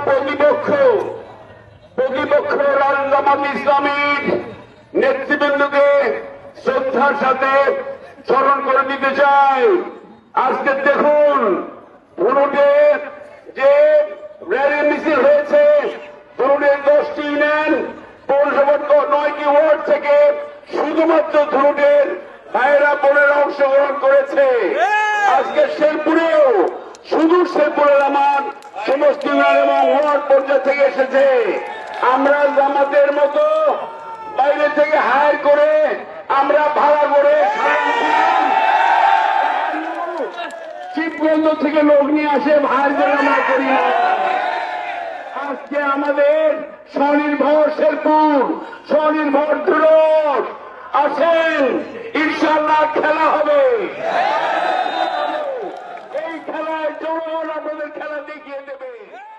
প্রতিপক্ষ জামাত ইসলামীর নেতৃবৃন্দকে শ্রদ্ধার সাথে স্মরণ করে দিতে চাই। আজকে দেখুন ধুনটে যে র্যালি মিছিল হয়েছে, ধুনটের 10টি ইউনিয়ন পৌরসভার 9টি ওয়ার্ড থেকে শুধুমাত্র ধুনটের ভাইয়েরা বোনেরা অংশগ্রহণ করেছে। আজকে শেরপুরেও শুধু শেরপুরের আমার সমস্ত ইউনিয়ন এবং ওয়ার্ড পর্যায় থেকে এসেছে। আমরা জামাতের মতো বাইরে থেকে হায়ার করে আমরা ভাড়া করে শিবগঞ্জ থেকে লোক নিয়ে আসে হায়ার করে আমরা করি না। আজকে আমাদের স্বনির্ভর শেরপুর, স্বনির্ভর ধুনট আসেন, ইনশাআল্লাহ খেলা হবে।